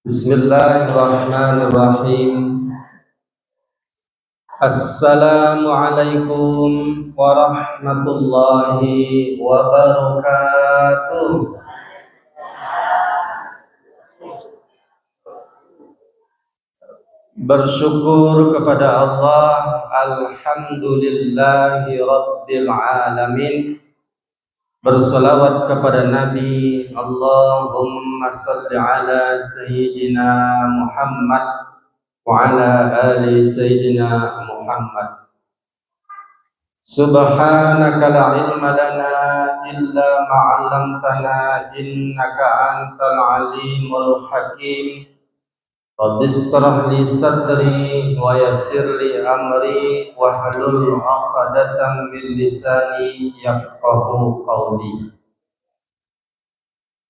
Bismillahirrahmanirrahim. Assalamualaikum warahmatullahi wabarakatuh. Bersyukur kepada Allah, alhamdulillahi rabbil alamin. Bersalawat kepada Nabi, Allahumma salli ala Sayyidina Muhammad wa ala ali Sayyidina Muhammad. Subhanaka la ilma lana illa ma 'allamtana innaka antal alimul hakim. Rabbi shrah li sadri wa yassir li amri wahlul 'uqdatam min lisani yafqahu qawli.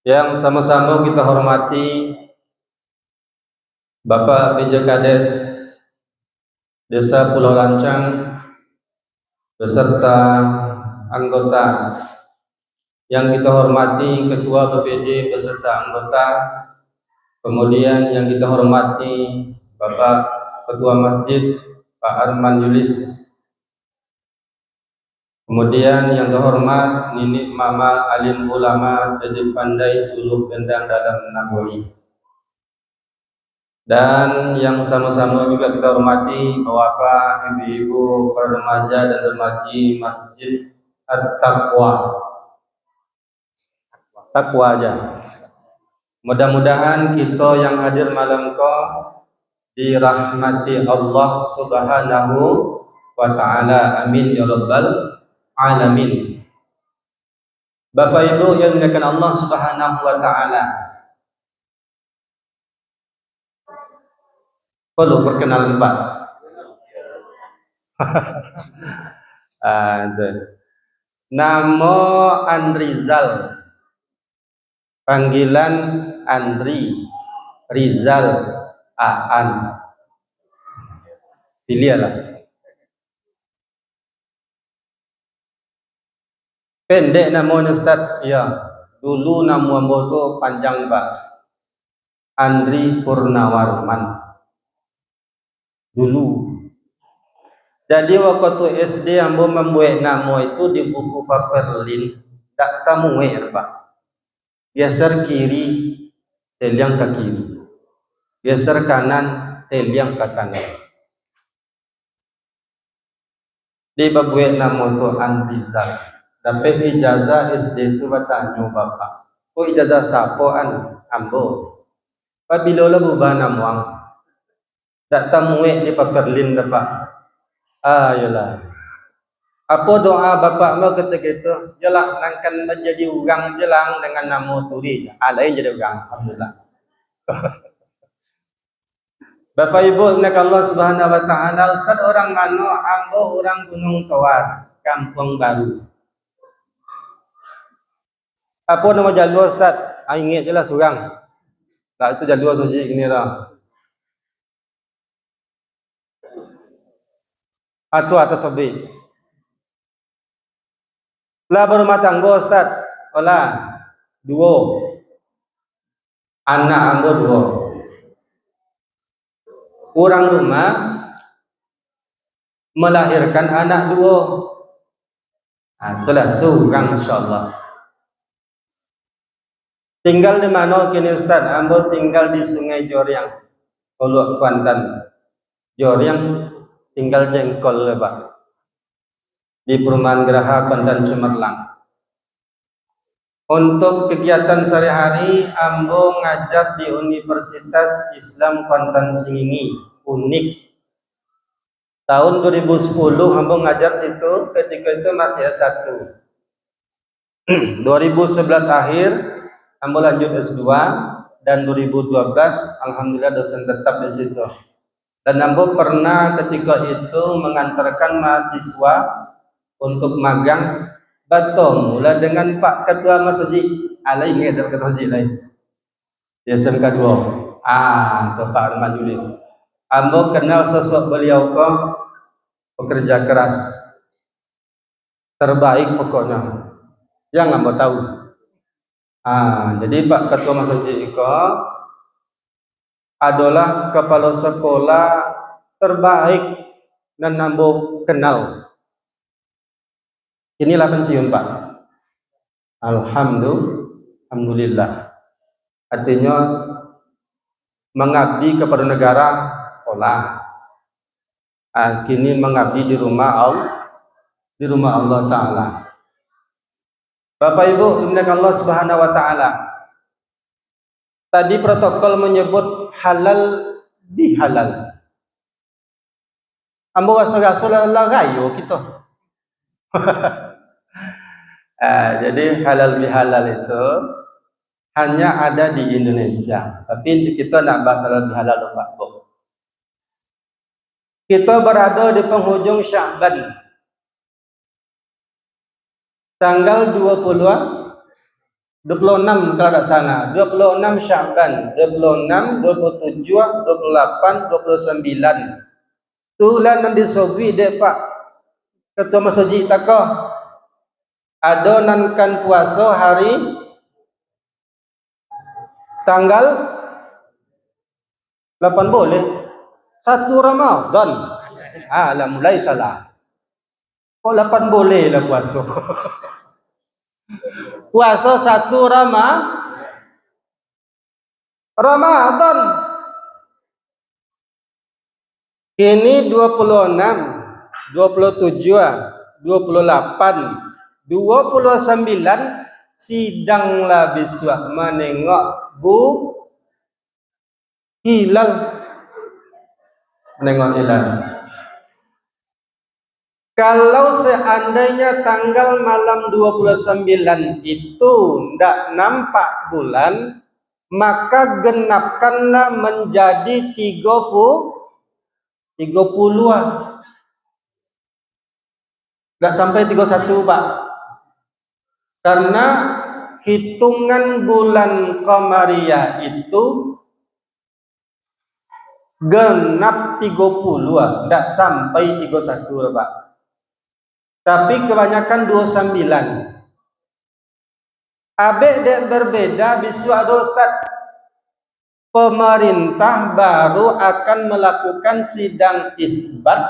Yang sama-sama kita hormati Bapak PJ Kades Desa Pulau Lancang beserta anggota, yang kita hormati Ketua BPD beserta anggota, kemudian yang kita hormati Bapak Ketua Masjid Pak Arman Yulis, kemudian yang terhormat Nini Mama Alim Ulama Jadi Pandai Suluh Gendang dalam Nagori, dan yang sama-sama juga kita hormati Bapak, Ibu-ibu, para remaja dan remaji Masjid At-Taqwa. Taqwa aja. Mudah-mudahan kita yang hadir malam ko dirahmati Allah Subhanahu wa taala. Amin ya rabbal alamin. Bapak Ibu yang dimuliakan Allah Subhanahu wa taala, perlu perkenalan Pak. Nama Andrizal, panggilan Andri, Rizal, Aan. Pilih lah. Pendek namanya Ustaz. Ya, dulu nama ambo tu panjang Pak. Andri Purnawarman. Dulu. Jadi waktu SD ambo membuat nama itu di buku Paperlin, tak tamu Pak. Geser kiri, teliang ke kiri. Geser kanan, teliang ke kanan. Di babuat nama itu Andrizal. Dapat ijazah SD itu bertanya Bapak, kok ijazah sapoan ambo? Pabila lah berubah nama, tak tamu di Paperlin Bapak. Ayolah. Apa doa Bapak mau ketika itu? Jelah nangkan menjadi orang jelang dengan nama turi. Lain jadi orang. Alhamdulillah. Bapak Ibu, nak Allah Subhanahu wa taala, Ustaz orang mana? Ambo orang Gunung Tawar, Kampung Baru. Apa nama jalur Ustaz? Ingat je lah seorang. Tak itu jalur suci gini lah. Atau atas sobi. Lah berumah tangga Ustaz. Olah dua. Anak ambo dua. Orang rumah melahirkan anak dua. Itulah seorang insyaAllah. Tinggal di mana kini Ustaz? Ambo tinggal di Sungai Joryang, Kolok Kuantan. Joryang tinggal jengkol Pak. Di Perumahan Geraha Kuantan Cemerlang. Untuk kegiatan sehari-hari, ambo ngajar di Universitas Islam Kuantan Singingi, UNIX. Tahun 2010 ambo ngajar situ, ketika itu masih S1. 2011 akhir ambo lanjut S2, dan 2012 alhamdulillah dosen tetap di situ. Dan ambo pernah ketika itu mengantarkan mahasiswa untuk magang Batom mula dengan Pak Ketua Masjid. Lain ke Ketua Masjid lain. Di SMK 2. Itu Pak Arman Yulis. Ambo kenal sosok beliau kok pekerja keras. Terbaik pokoknya. Yang ambo tahu. Jadi Pak Ketua Masjid itu adalah kepala sekolah terbaik dan nambah kenal. Inilah pensiun Pak. Alhamdulillah. Artinya mengabdi kepada negara sekolah. Kini mengabdi di rumah Allah Ta'ala. Bapak Ibu dimuliakan Allah Subhanahu Wa Ta'ala. Tadi protokol menyebut halal bihalal. Ambo rasa-rasa lah gayo kita. Jadi halal bihalal itu hanya ada di Indonesia. Tapi kita nak bahas halal bihalal Pak Bu. Kita berada di penghujung Sya'ban. Tanggal 26 kalau tak sana. 26 Sya'ban, 26, 27, 28, 29. Tulan nan disobi dek Pak. Ketua masjid takoh. Ada nankan puasa hari tanggal 8 boleh 1 Ramadan. Lah mulai salah. Kok 8 boleh lah puasa. Puasa 1 Ramadan. Ini 26, 27, 28, 29 sidanglah besok menengok hilal. Menengok hilal. Kalau seandainya tanggal malam 29 itu tidak nampak bulan, maka genapkanlah menjadi 30-an. Tidak sampai 31 Pak. Karena hitungan bulan Qamariyah itu genap 30-an, tidak sampai 31 Pak. Tapi kebanyakan 29. Abek dek berbeda bisu adosat. Pemerintah baru akan melakukan sidang isbat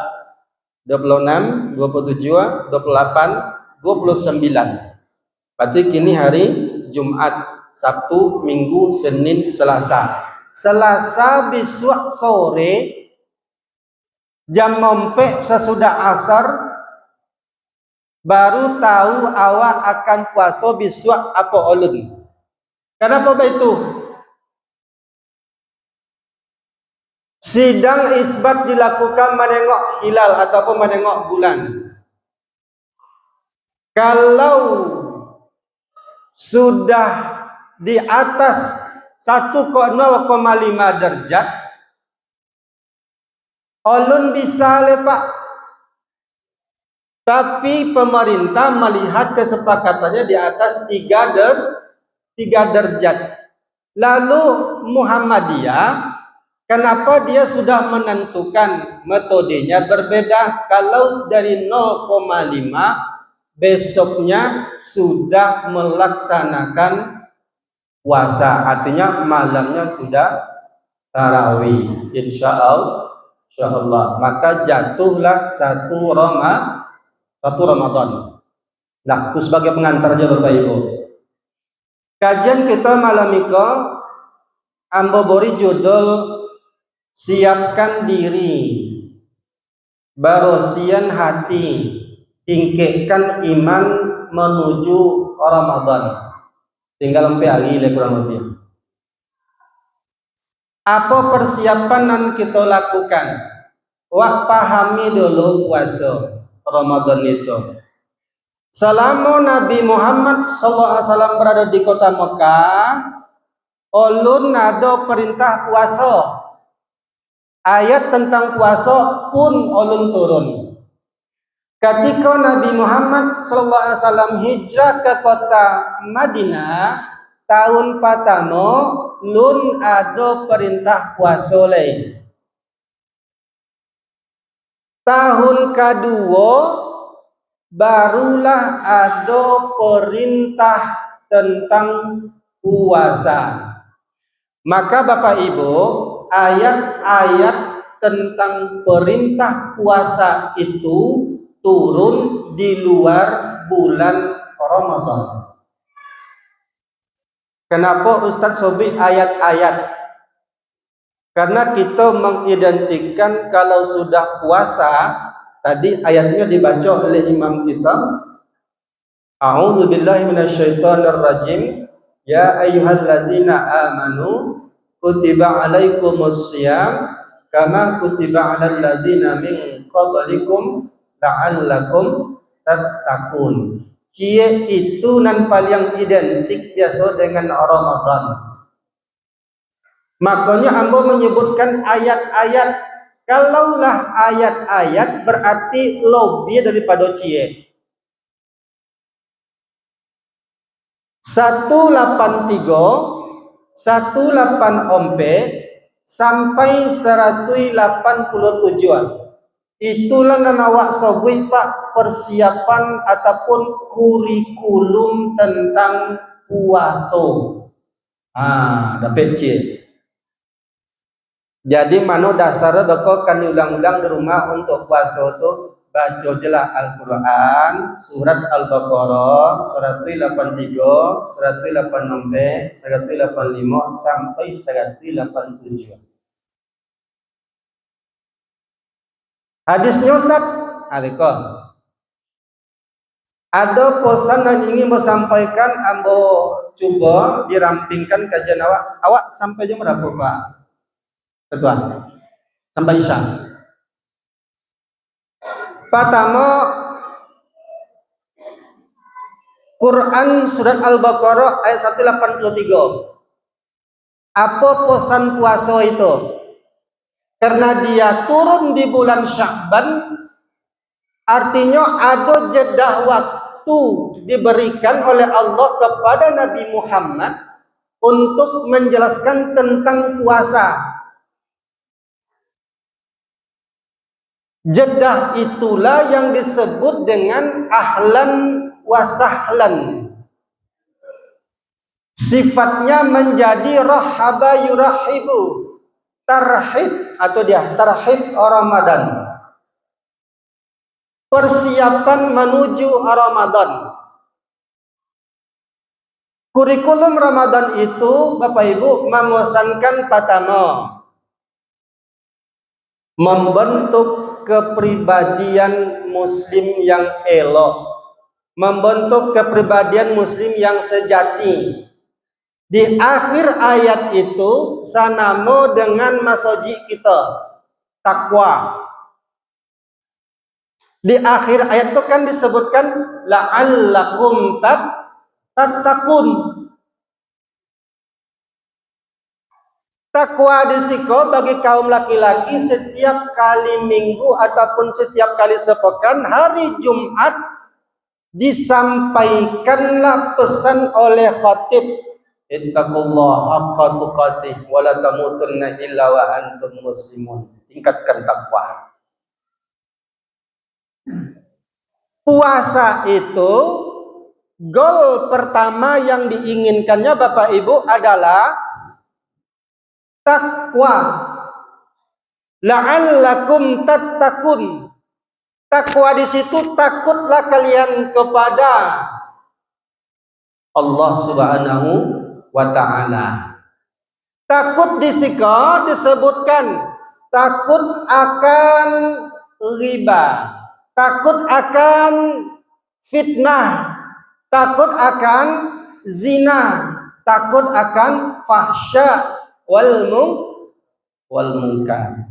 26, 27, 28, 29. Berarti kini hari Jumat, Sabtu, Minggu, Senin, Selasa. Selasa besok sore jam mompek sesudah asar baru tahu awak akan puasa besok apa ulun. Kenapa begitu? Sidang isbat dilakukan menengok hilal ataupun menengok bulan. Kalau sudah di atas 1,05 derajat, ulun bisa lepak. Tapi pemerintah melihat kesepakatannya di atas 3 derajat. Lalu Muhammadiyah, kenapa dia sudah menentukan metodenya berbeda? Kalau dari 0,5 besoknya sudah melaksanakan puasa, artinya malamnya sudah tarawih. Insyaallah, maka jatuhlah 1 Ramadan. Nah, itu sebagai pengantar aja Bapak Ibu. Kajian kita malam ini ambo beri judul siapkan diri, berosian hati, tingkatkan iman menuju Ramadan. Tinggal 4 hari kurang lebih. Apa persiapan yang kita lakukan? Wak pahami dulu puasa Ramadan itu. Selama Nabi Muhammad SAW berada di kota Mekah, ulun ada perintah puasa. Ayat tentang puasa pun ulun turun. Ketika Nabi Muhammad SAW hijrah ke kota Madinah tahun pertama, lun ada perintah puasa lain. Tahun kedua barulah ada perintah tentang puasa. Maka Bapak Ibu, ayat-ayat tentang perintah puasa itu turun di luar bulan Ramadan. Kenapa Ustadz Sobi ayat-ayat? Karena kita mengidentikan kalau sudah puasa, tadi ayatnya dibaca oleh imam kita, A'udzu billahi minasyaitonir rajim. Ya ayyuhallazina amanu kutiba alaikumus syiyam kama kutiba alal ladzina min qablikum la'allakum tattaqun. Cie itu nan paling identik biasa dengan Ramadan. Makanya ambo menyebutkan ayat-ayat. Kalaulah ayat-ayat berarti lebih daripada cie. 183, 184 sampai 187. Itulah nawak sobui Pak persiapan ataupun kurikulum tentang puasa. Dapat cie. Jadi mana dasarnya bakal kan ulang-ulang di rumah untuk puasa tu baca jelah Al-Quran, surat Al-Baqarah, surat 83, surat 86, surat 85 sampai surat 87. Hadisnya Ustaz, ada pesan yang ingin mau sampaikan, ambo coba dirampingkan kajian awak. Awak sampai jam berapa Pak? Ketua, sampai Isya. Pertama, Quran surat Al-Baqarah ayat 183. Apa pesan puasa itu? Karena dia turun di bulan Sya'ban, artinya ada jeda waktu diberikan oleh Allah kepada Nabi Muhammad untuk menjelaskan tentang puasa. Jedah itulah yang disebut dengan ahlan wa sahlan. Sifatnya menjadi rahaba yurahibu, tarhib atau tarhib Ramadan. Persiapan menuju Ramadan. Kurikulum Ramadan itu Bapak Ibu memesankan pertama, membentuk kepribadian muslim yang elok, membentuk kepribadian muslim yang sejati. Di akhir ayat itu sanamo dengan masoji kita, takwa. Di akhir ayat itu kan disebutkan la'allakum tattaqun. Takwa disiko bagi kaum laki-laki setiap kali minggu ataupun setiap kali sepekan hari Jumat disampaikanlah pesan oleh khatib, ittaqullaha haqqa tuqatih wa la tamutunna illa wa antum muslimun. Tingkatkan takwa. Puasa itu goal pertama yang diinginkannya Bapak Ibu adalah takwa. La'allakum tattaqun. Takwa di situ takutlah kalian kepada Allah Subhanahu wa taala. Takut di situ disebutkan takut akan riba, takut akan fitnah, takut akan zina, takut akan fahsya wal munkar.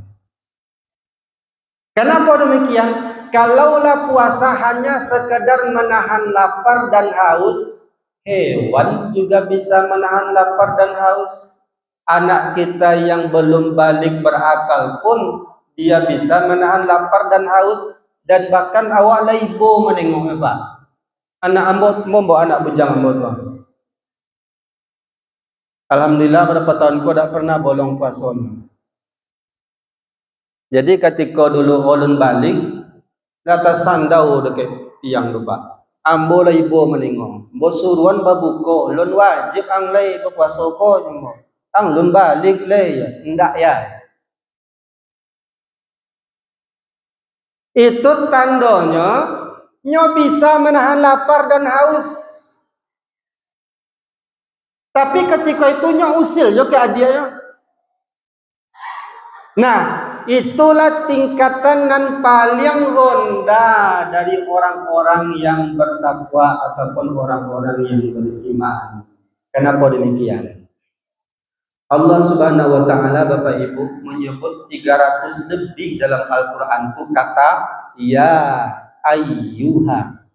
Kenapa demikian? Kalaulah puasa hanya sekedar menahan lapar dan haus, hewan juga bisa menahan lapar dan haus. Anak kita yang belum balik berakal pun dia bisa menahan lapar dan haus, dan bahkan awak laibo menengok Pak. Anak ambot mombo anak bujang ambot. Alhamdulillah berapa tahun ku tak pernah bolong puasa. Jadi ketika dulu ulun balik, data sandau dekat tiang lupa. Ambo laibo menengok. Bo suruhan babuko, ulun wajib anglai berpuasa ko semua. Lun balik le ya, ndak ya. Itu tandanya nyo bisa menahan lapar dan haus. Tapi ketika itu nyo usil yo ke adianya. Nah, itulah tingkatan yang paling rendah dari orang-orang yang bertakwa ataupun orang-orang yang beriman. Kenapa demikian? Allah Subhanahu wa taala Bapak Ibu menyebut 300 lebih dalam Al-Qur'an itu kata ya ayyuha.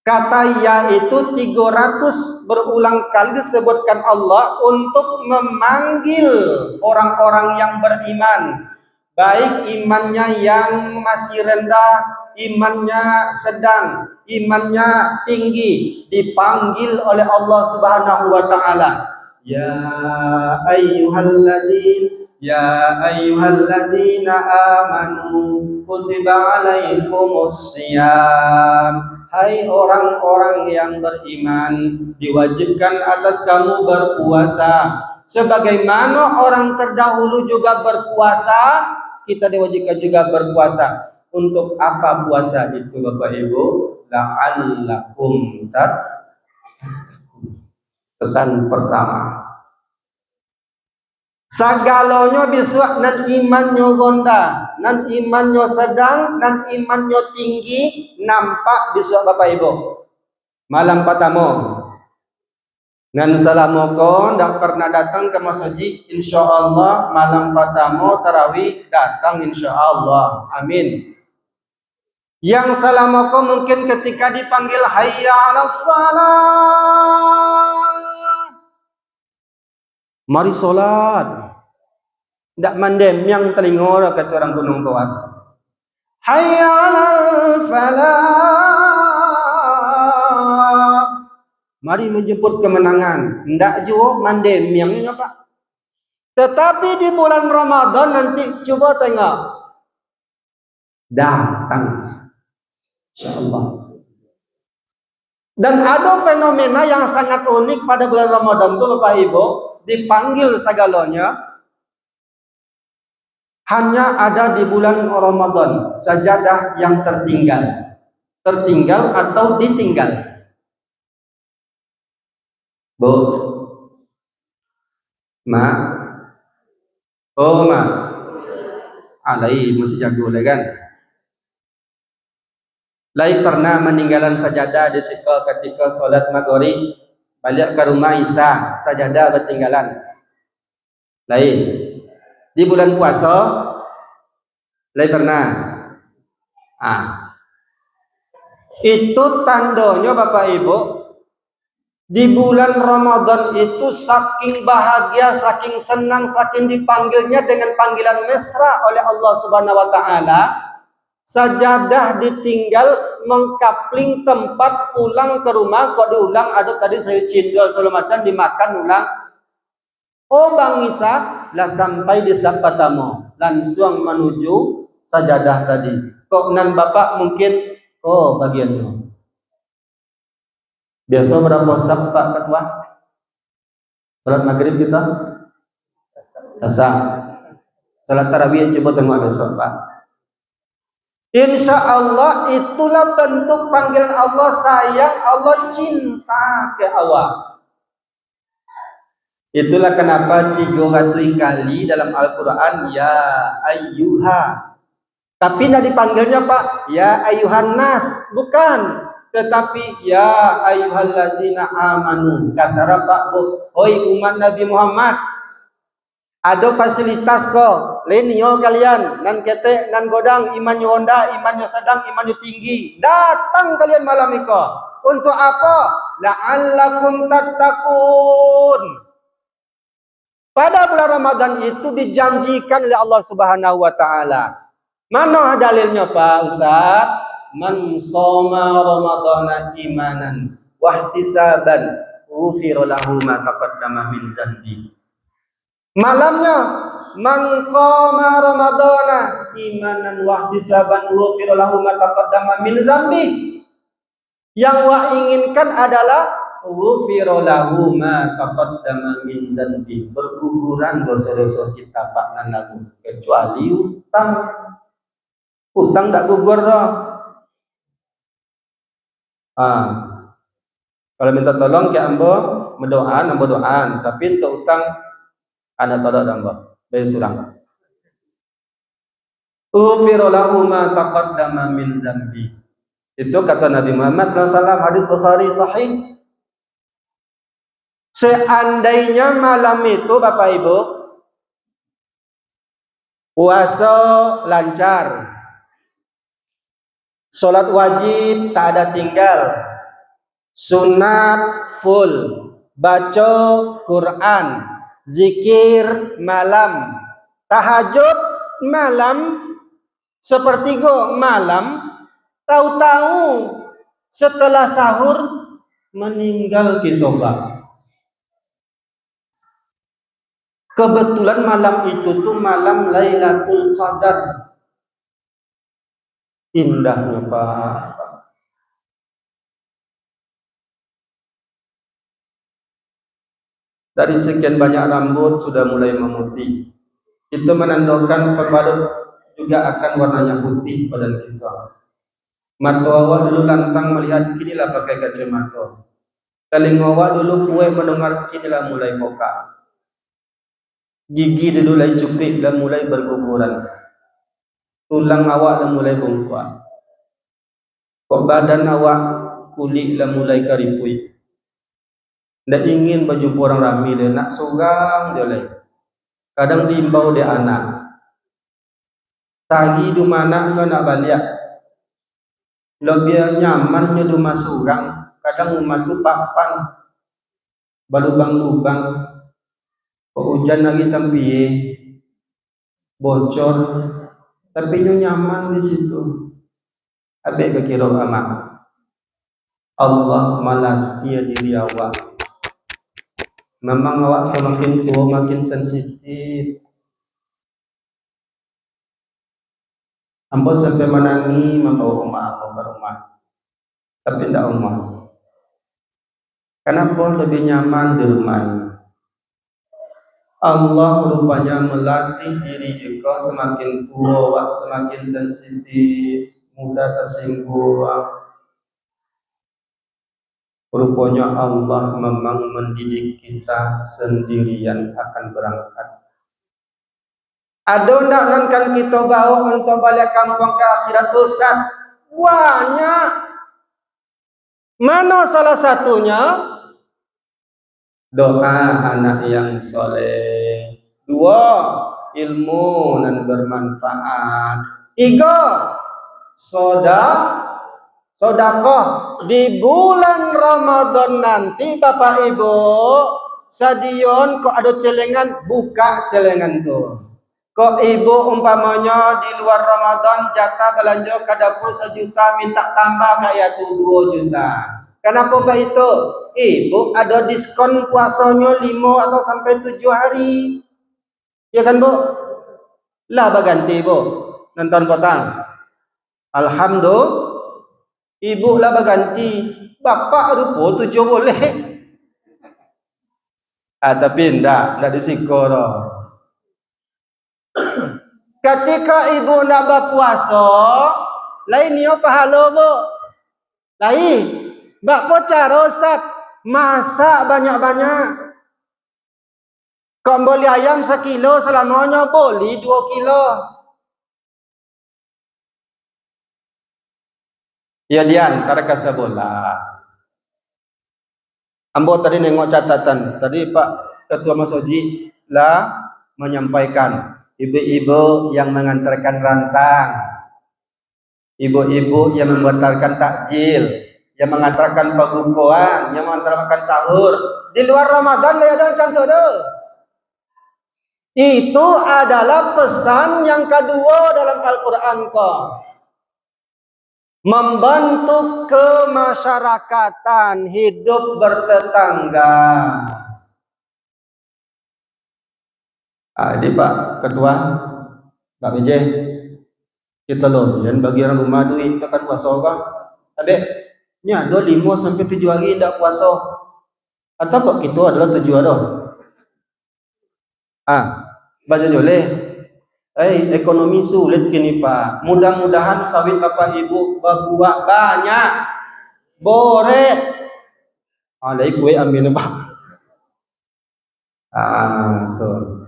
Kata ya itu 300 berulang kali disebutkan Allah untuk memanggil orang-orang yang beriman. Baik imannya yang masih rendah, imannya sedang, imannya tinggi, dipanggil oleh Allah Subhanahu wa taala. Ya ayyuhallazina amanu kutiba alaikumus syiyam. Hai orang-orang yang beriman, diwajibkan atas kamu berpuasa. Sebagaimana orang terdahulu juga berpuasa, kita diwajibkan juga berpuasa. Untuk apa puasa itu Bapak Ibu? La'allakum pesan pertama. Sagalonyo bisa nan imannya gonda, nan imannya sedang, nan imannya tinggi, nampak bisa Bapak Ibu. Malam pertama, nan salamoko ndak pernah datang ke masjid, insyaallah malam pertama tarawih datang insyaallah. Amin. Yang salamoko mungkin ketika dipanggil hayya 'alas shalah, mari solat. Ndak mandem yang telinga kata orang gunung Kawat. Hayya 'alal falah. Mari menjemput kemenangan. Ndak juga mandem yang ini Pak. Tetapi di bulan Ramadan nanti coba tengok. Datang. Insyaallah. Dan ada fenomena yang sangat unik pada bulan Ramadan itu Bapak Ibu, dipanggil segalanya hanya ada di bulan Ramadan, sajadah yang tertinggal atau ditinggal. Bu, ma, oh ma, alai masih jago lagi kan? Lai pernah meninggalan sajadah di situ ketika sholat maghrib, balik ke rumah Isa, sajadah ketinggalan. Lai di bulan puasa, lai pernah. Itu tandanya Bapak Ibu, di bulan Ramadan itu saking bahagia, saking senang, saking dipanggilnya dengan panggilan mesra oleh Allah Subhanahu wa taala. Sajadah ditinggal mengkapling tempat pulang ke rumah kok diulang ada tadi saya cindol segala macam dimakan ulang. Oh Bang Isa lah sampai di Sapatamo langsung menuju sajadah tadi. Kok nan Bapak mungkin bagiannya. Biasa berapa saf Pak Ketua? Salat maghrib kita? Sasa. Salat tarawih coba tengok besok Pak. Insya Allah itulah bentuk panggilan Allah sayang, Allah cinta ke awak. Itulah kenapa 300 kali dalam Al-Quran ya ayyuha. Tapi tidak dipanggilnya Pak ya ayyuhan nas, bukan. Tetapi ya ayyuhallazina amanu. Kasara Pak Bu, oi umat Nabi Muhammad. Ada fasilitas kok, lenio kalian, nan kete, nan godang, imannya honda, imannya sedang, imannya tinggi. Datang kalian malam itu. Untuk apa? La'allakum tattaqun. Pada bulan Ramadan itu dijanjikan oleh Allah Subhanahu wa taala. Mana dalilnya Pak Ustaz? Man shoma ramadhana imanan wa ihtisaban ghufira lahu ma taqaddama min dzanbi. Malamnya man qama ramadhana imanan wa ihtisaban ghufira lahu ma taqaddama min dzanbi. Yang wah inginkan adalah ghufira lahu ma taqaddama min dzanbi, berguguran dosa-dosa kita pak nan lagu, kecuali utang. Utang tak gugur dah. Kalau minta tolong ke ambo mendoan, ambo doan, tapi untuk utang ada tolak ambo, bayar surang. Ghufira lahu ma taqaddama min dzanbi. Itu kata Nabi Muhammad SAW, hadis Bukhari sahih. Seandainya malam itu Bapak Ibu puasa lancar, sholat wajib tak ada tinggal, sunat full, baca Quran, zikir malam, tahajud malam, sepertiga malam, tahu-tahu setelah sahur meninggal kita Pak. Kebetulan malam itu tuh malam Lailatul Qadar. Indahnya Pak. Dari sekian banyak rambut sudah mulai memutih. Itu menandakan pembalut juga akan warnanya putih pada kita. Mata awak dulu lantang melihat, kinilah pakai kacamata. Telinga awak dulu kue mendengar, kinilah mulai pokak. Gigi dulu mulai cupik dan mulai berguguran. Tulang awak dah mulai bengkak. Kok badan awak kulit dah mulai karipui. Ndak ingin berjumpa orang ramai dia, nak sorang dia lain. Kadang diimbau dia anak. Sagi di mana kau nak balik? Lebih nyamannya di rumah sorang. Kadang rumah tu papan, balubang-lubang. Kok hujan lagi tapi bocor, tapi nyaman di situ. Habis kira amat. Allah melatih diri awak. Memang awak semakin tua makin sensitif. Ambo sampai menangi membawa rumah aku ke rumah, tapi tidak rumah. Kenapa lebih nyaman di rumah ini? Allah rupanya melatih diri juga, semakin tua awak semakin sensitif, mudah tersinggung. Rupanya Allah memang mendidik kita sendirian akan berangkat. Ada undangan kan kita bawa untuk balik kampung ke akhirat Ustaz? Banyak. Mana salah satunya? Doa anak yang soleh. 2, ilmu dan bermanfaat. 3, sodakoh. Di bulan Ramadan nanti Bapak Ibu, stadion kok ada celengan, buka celengan tuh. Kok ibu umpamanya di luar Ramadan jatah belanja ke dapur 1 juta, minta tambah kayak tuh 2 juta. Kenapa begitu? Ibu ada diskon puasanya 5 atau sampai 7 hari. Ya kan Bu? Lah berganti Bu. Nonton potang. Alhamdulillah. Ibu lah berganti. Bapak rupo 7 boleh. Tapi enggak disikor. Ketika ibu nak berpuasa, lain yo pahala Bu. Lain. Apa cara Ustaz? Masak banyak-banyak. Kau beli ayam 1 kilo selamanya, beli 2 kilo. Ya Dian, karena kasih bola. Ambo tadi nengok catatan. Tadi Pak Ketua Masoji lah menyampaikan ibu-ibu yang mengantarkan rantang, ibu-ibu yang membatalkan takjil, yang mengantarkan pembukuan, yang mengantarkan sahur di luar Ramadan, ada contoh tu. Itu adalah pesan yang kedua dalam Al-Quran kok. Membantu kemasyarakatan, hidup bertetangga. Ini Pak Ketua, Pak BJ, kita loh, yang bagi orang rumah duit, kita kan puasa kan? Adek, nya 5 sampai 7 hari tidak puasa. Atau kok itu adalah tujuan doh? Baca oleh. Ekonomi sulit kini Pak. Mudah-mudahan sawit Bapak Ibu berbuah banyak. Boret. Ada kue ambil Pak. Tuh.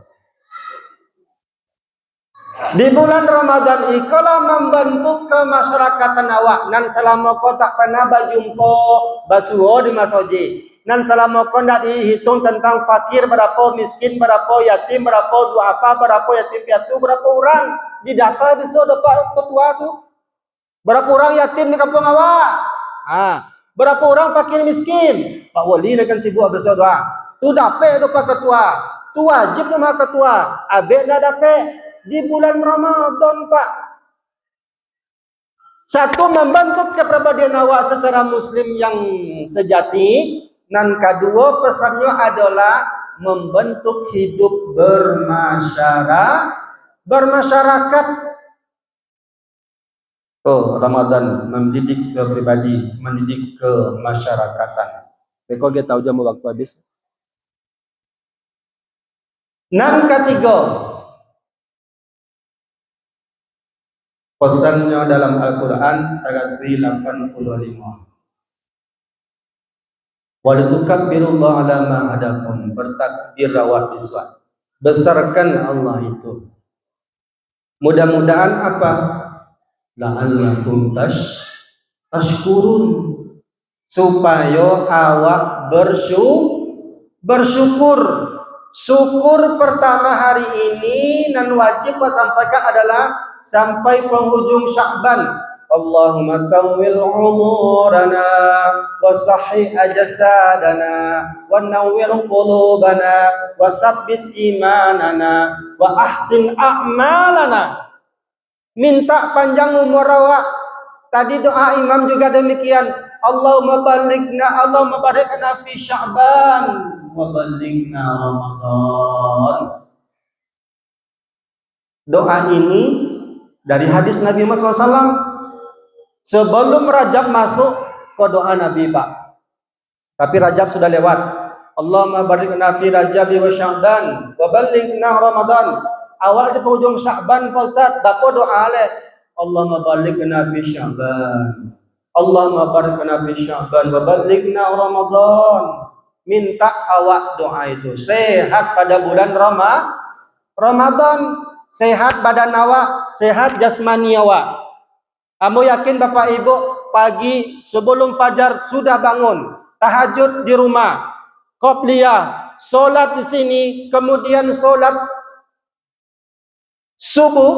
Di bulan Ramadan ikalah membentuk kemasyarakatan awak nan selama kau tak pernah berjumpa basuho di masoji nan selama kau tak dihitung tentang fakir berapa, miskin berapa, yatim berapa, duafa berapa, yatim piatu berapa orang di data bisa dapat ketua tu berapa orang yatim di kampung awak, berapa orang fakir miskin. Pak Wali akan sibuk berdoa tu dapat dapat ketua tu wajib sama ketua abek dah dapat di bulan Ramadan Pak. Satu, membentuk kepribadian awak secara muslim yang sejati, dan kedua pesannya adalah membentuk hidup bermasyarakat. Ramadan mendidik kepribadi, mendidik kemasyarakatan. Kau tahu jam waktu habis. Nan ketiga, pesannya dalam Al-Quran surat 85. Walitukabbirullaha ala ma hadakum, bertakbir rawat iswat, besarkan Allah itu. Mudah-mudahan apa? La'allakum tashkurun, supaya awak bersyukur. Syukur pertama hari ini dan wajib sampaikan adalah sampai penghujung Sya'ban. Allahumma tawwil umurana wa sahih ajsadana wa nawwir qulubana wa tsabbit imanana wa ahsin a'malana. Minta panjang umur awak. Tadi doa imam juga demikian. Allahumma balikna fi Sya'ban wa balighna Ramadan. Doa ini dari hadis Nabi Muhammad SAW. Sebelum Rajab masuk ke doa Nabi Pak. Tapi Rajab sudah lewat. Allahumma balikna fi Rajab wa Sya'ban wa balighna Ramadan. Awal di penghujung Sya'ban Pak Ustaz, bapak doa leh. Allahumma balighna fi Sya'ban. Allahumma balikna fi Sya'ban wa balighna Ramadan. Minta awak doa itu sehat pada bulan Ramadan, sehat badan awak, sehat jasmani awak. Kamu yakin Bapak Ibu pagi sebelum fajar sudah bangun, tahajud di rumah, qobliyah, solat di sini, kemudian solat subuh,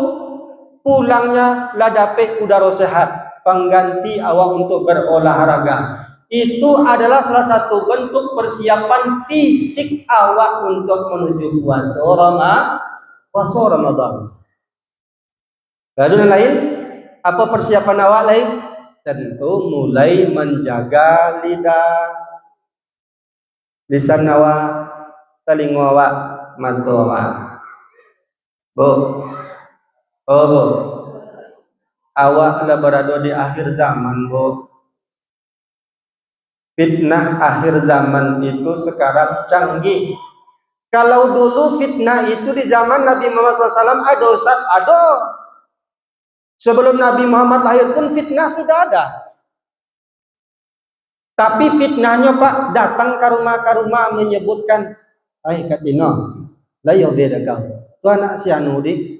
pulangnya lah dapat udara sehat, pengganti awak untuk berolahraga. Itu adalah salah satu bentuk persiapan fisik awak untuk menuju puasa Ramadan. Lalu yang lain, apa persiapan awak lain? Tentu mulai menjaga lisan awak, telinga awak, mata awak. Bu, awak lah berada di akhir zaman, Bu. Fitnah akhir zaman itu sekarang canggih. Kalau dulu fitnah itu di zaman Nabi Muhammad SAW ada Ustaz, ada. Sebelum Nabi Muhammad lahir pun fitnah sudah ada. Tapi fitnahnya Pak datang ke rumah menyebutkan, katino, layo beda kau. Tu anak si anu di,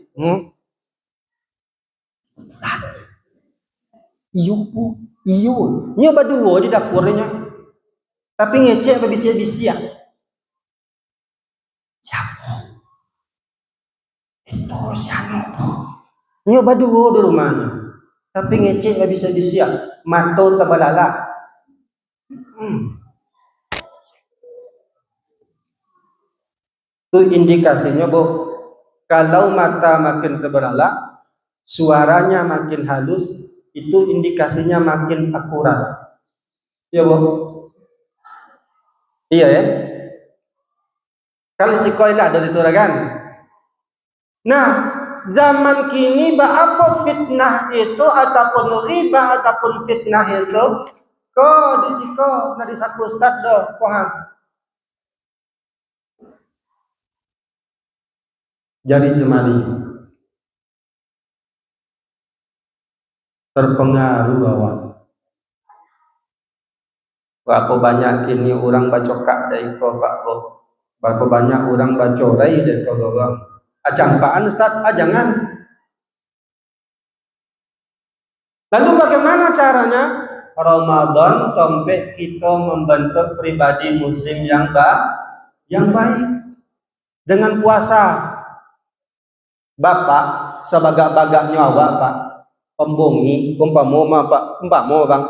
iyo, nyoba dua di dapurnya. Tapi ngecek berbisia-bisia. Siapa? Itu siapa? Nyoba dua di rumahnya. Tapi ngecek berbisia-bisia. Mata terbelalak. Itu indikasinya, Bu. Kalau mata makin terbelalak, suaranya makin halus, itu indikasinya makin akurat. Ya, Bu. Iya ya. Kan sekolah ada itu kan. Nah, zaman kini apa fitnah itu ataupun riba ataupun fitnah itu kok disiko nadi satu ustaz doh paham. jari jemari terpengaruh awak. Berapa banyak kini orang bacokak dari kau Pak Bo. Berapa banyak orang bacorai dari kau orang. Acampaan Ustaz, jangan. Lalu bagaimana caranya? Ramadan sampai kita membentuk pribadi muslim yang baik dengan puasa. Bapak sebagai-bagaknya awak Pak pembongi umpama bang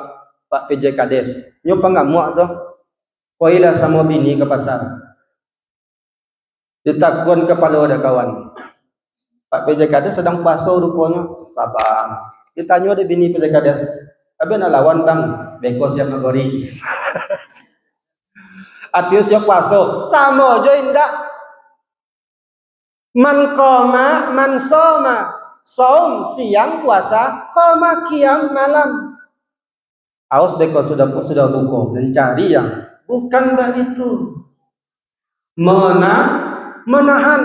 Pak PJ Kades nyo pangamuk tu koilah sama bini ke pasar ditakun kepala ada kawan Pak PJ Kades sedang puasa rupanya sabar ditanya ada bini PJ Kades tapi nak lawan bang beko siap ngagori atiu siap puasa sama aja indak man qama man soma saum siang puasa qama qiyam malam. Aus beko sudah buku dan cari yang bukanlah itu menahan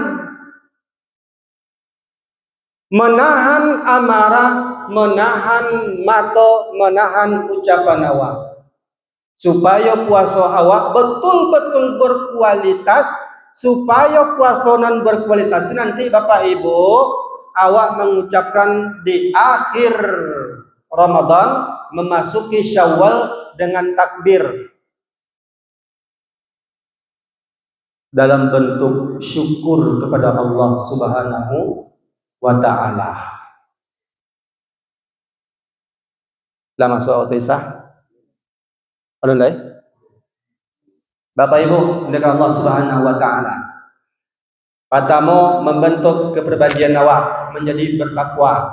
amarah, menahan mato, menahan ucapan awak supaya puasa awak betul-betul berkualitas. Supaya puasonan berkualitas nanti Bapak Ibu awak mengucapkan di akhir Ramadan memasuki Syawal dengan takbir dalam bentuk syukur kepada Allah Subhanahu wa Ta'ala. Lama soal kisah. Alhamdulillah. Bapak Ibu, dengan Allah Subhanahu wa Ta'ala. Pertama, membentuk kepribadian awak menjadi bertakwa.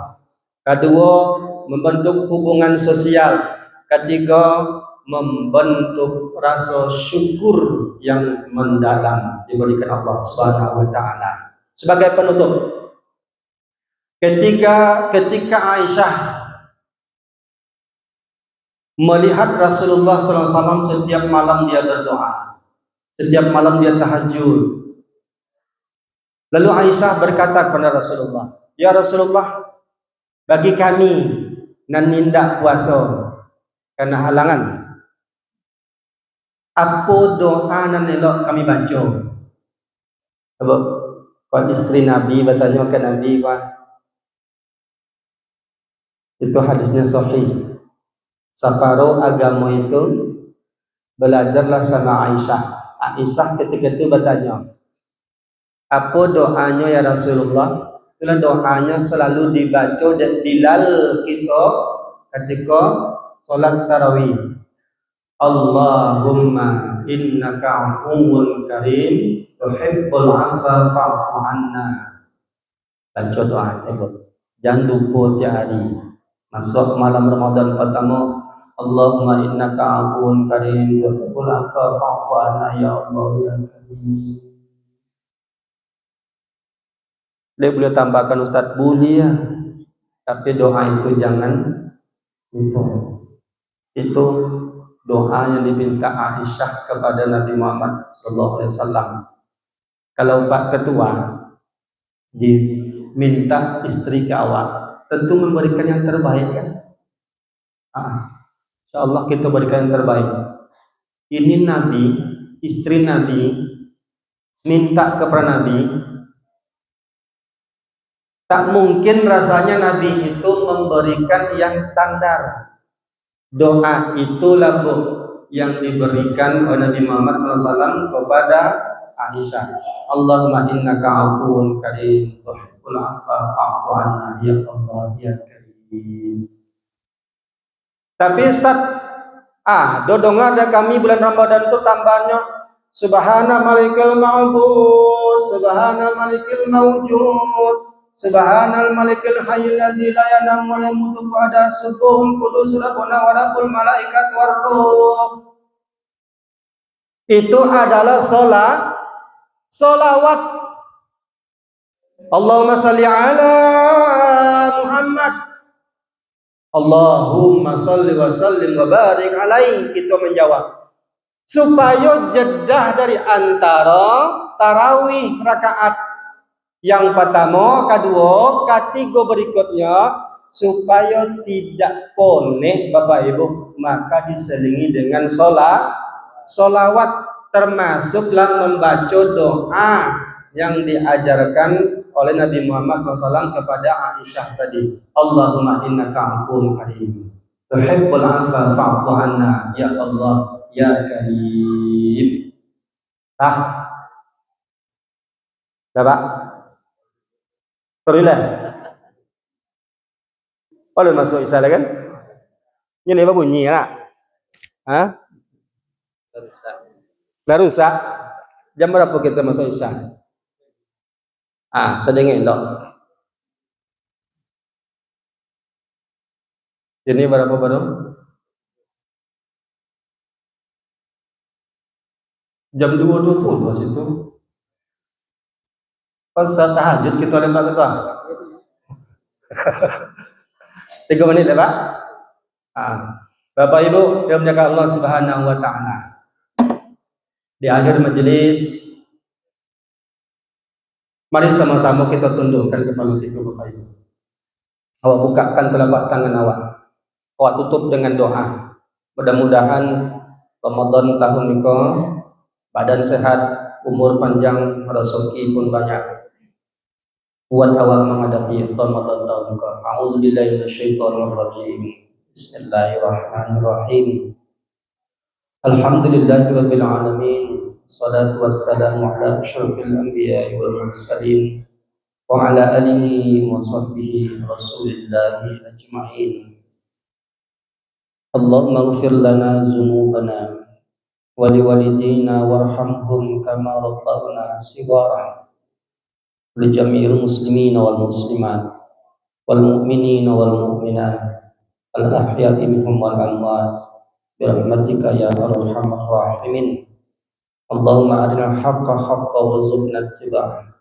Kedua, membentuk hubungan sosial. Ketiga, membentuk rasa syukur yang mendalam diberikan Allah Subhanahu wa Ta'ala. Sebagai penutup, ketika Aisyah melihat Rasulullah SAW setiap malam dia berdoa, setiap malam dia tahajud. Lalu Aisyah berkata kepada Rasulullah, "Ya Rasulullah, bagi kami nan nindak puasa karena halangan, apa doa nan elok kami baca?" Kalau istri Nabi bertanya ke Nabi, itu hadisnya sahih. Separuh agama itu belajarlah sama Aisyah. Aisyah ketika itu bertanya, apa doanya ya Rasulullah? Itulah doanya selalu dibaca dan dilal kita ketika solat tarawih. Allahumma innaka afuwun karim tuhibbul afwa fa'fu anna. Baca doa itu. Jangan lupa tiap hari. Masuk malam Ramadan pertama, Allahumma innaka afuwun karim tuhibbul afwa fa'fu anna ya Allah ya Karim. Dia boleh tambahkan Ustaz boleh ya. Tapi doa itu jangan lupa. Itu doa yang diminta Aisyah kepada Nabi Muhammad SAW. Kalau Pak Ketua diminta istri ke awak, tentu memberikan yang terbaik kan? InsyaAllah kita berikan yang terbaik. Ini Nabi, istri Nabi minta kepada Nabi. Tak mungkin rasanya Nabi itu memberikan yang standar. Doa itulah yang diberikan oleh Nabi Muhammad SAW kepada Aisyah. Allahumma innaka afuwun karim tuhibbul afwa fa'fu anna ya Allah ya Karim. Tapi Ustaz, dodongan ada kami bulan Ramadan itu tambahnya Subhana malikal ma'bud, Subhana malikil mawjud, Subhanal malikil hayyul ladzi la yanam wa la yamutu fa'ada subuhun qudus rabbuna wa rabbul malaikat warruh. Itu adalah solawat. Allahumma salli ala Muhammad. Allahumma salli wa sallim wa barik alaihi. Kita menjawab supaya jedah dari antara tarawih rakaat Yang pertama, kedua, ketiga berikutnya supaya tidak poneh Bapak Ibu, maka diselingi dengan solawat, termasuklah membaca doa yang diajarkan oleh Nabi Muhammad SAW kepada Aisyah tadi. Allahumma innaka afuwwun karim, tuhibbul afwa fa'fu anna, ya Allah ya Karim. Dah Pak. Terilah. Boleh masuk Isya kan? Ini apa bunyi nak? Hah? Dah rusak. Jam berapa kita masuk Isya? Sedingin dok. Ini berapa baru? Jam 2.20 situ. Pas tahajud kita lempar ke tuan. 3 menit ya Pak? Bapak Ibu yang menjaga Allah Subhanahu wa taala. Di akhir majelis, mari sama-sama kita tundukkan kepala kita Bapak Ibu. Awak bukakan telapak tangan awak. Awak tutup dengan doa. Mudah-mudahan Ramadan tahun ini badan sehat, umur panjang, rezeki pun banyak. Buat awak menghadapi Ramadan tahun ini. A'udzubillahi minasyaitonir rajim. Bismillahirrahmanirrahim. Alhamdulillahirabbil alamin. Shalatu wassalamu ala asyrafil anbiya'i wal mursalin wa ala alihi wa sahbihi rasulillahi ajma'in. Allahumma ighfir lana dzunubana wa liwalidayna warhamhum kama rabbawna shighara. Li jami'il muslimin wal muslimat wal mu'minin wal mu'minat al ahya'i minhum wal amwat bi rahmatika ya arhamar rahimin. Allahumma arina al-haqqa haqqan warzuqna ittiba'ah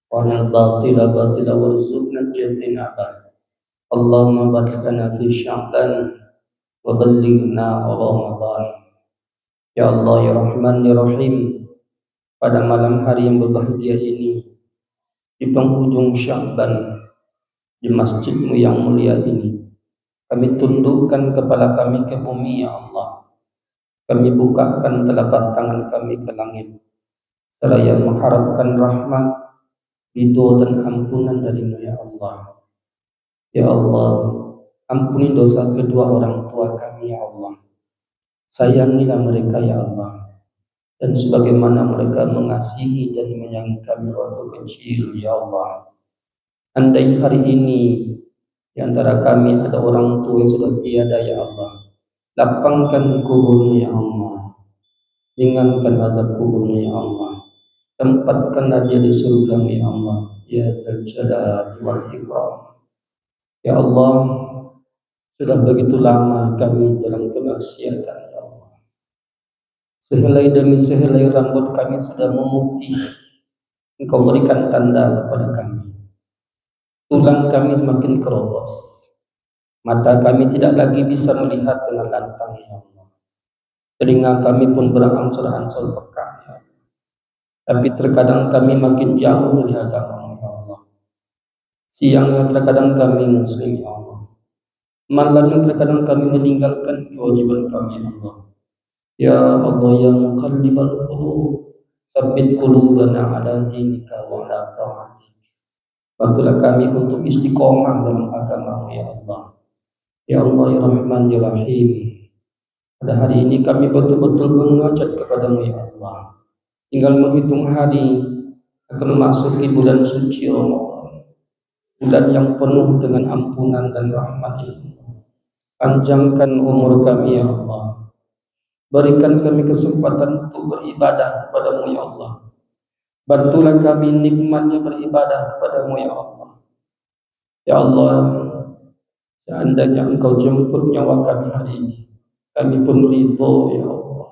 wa arina al-batila batila warzuqna ijtinabah. Allahumma barik lana fi Sya'ban wa ballighna Ramadan. Ya Allah ya Rahman ya Rahim, pada malam hari yang berbahagia ini, di penghujung Sya'ban, di masjidmu yang mulia ini, kami tundukkan kepala kami ke bumi ya Allah. Kami bukakan telapak tangan kami ke langit, seraya mengharapkan rahmat, ridho dan ampunan darimu ya Allah. Ya Allah, ampuni dosa kedua orang tua kami ya Allah. Sayangilah mereka ya Allah, dan sebagaimana mereka mengasihi dan menyayangi kami waktu kecil ya Allah. Andai hari ini di antara kami ada orang tua yang sudah tiada ya Allah, lapangkan kuburnya ya Allah, ringankan azab kuburnya ya Allah, tempatkanlah dia di surga ya Allah, ya Dzal Jalali wal Ikram. Ya Allah, sudah begitu lama kami dalam kemaksiatan ya Allah. Sehelai demi sehelai rambut kami sudah memutih. Engkau berikan tanda kepada kami. Tulang kami semakin keropos. Mata kami tidak lagi bisa melihat dengan lantang ya Allah. Telinga kami pun berangsur-angsur peka ya Allah. Tapi terkadang kami makin jauh dari agama ya Allah. Siangnya terkadang kami muslim ya Allah. Malamnya terkadang kami meninggalkan kewajiban kami ya Allah. Ya Allah ya muqallibal qulub, tsabbit qulubana ala dinika wa ala ta'atik. Bantulah kami untuk istiqomah dalam agama ya Allah. Ya Allah ya Rahman ya Rahim. Pada hari ini kami betul-betul mengajak kepadamu ya Allah. Tinggal menghitung hari akan masuk di bulan suci Ramadan, bulan yang penuh dengan ampunan dan rahmat ya Allah. Panjangkan umur kami ya Allah. Berikan kami kesempatan untuk beribadah kepadamu ya Allah. Bantulah kami nikmatnya beribadah kepadamu ya Allah. Ya Allah, seandainya Engkau jemput nyawa kami hari ini, kami pun ridho ya Allah.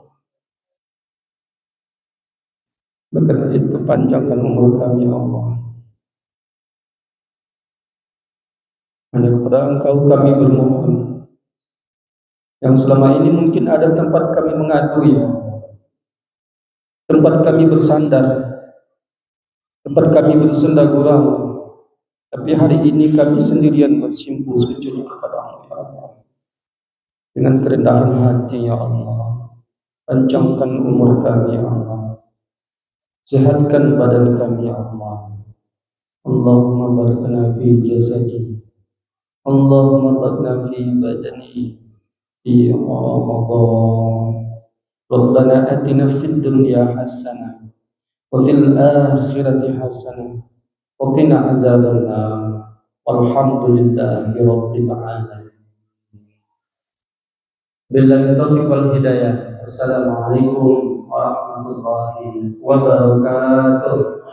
Karena itu panjangkan umur kami ya Allah. Hanya kepada Engkau kami bermohon. Yang selama ini mungkin ada tempat kami mengadu ya Allah, tempat kami bersandar, tempat kami bersenda gurau, tapi hari ini kami sendirian bersimpuh sujud kepada Allah. Dengan kerendahan hati, ya Allah, panjangkan umur kami, ya Allah, sehatkan badan kami, ya Allah. Allahumma barakna fi jasadi, Allahumma barakna fi badani, fi Ramadan. Rabbana atina fid dunya hasanah wa fil akhirati hasanah wa qina azabannar. Walhamdulillahi rabbil alamin. Billahi taufiq wal hidayah. Wassalamualaikum warahmatullahi wabarakatuh.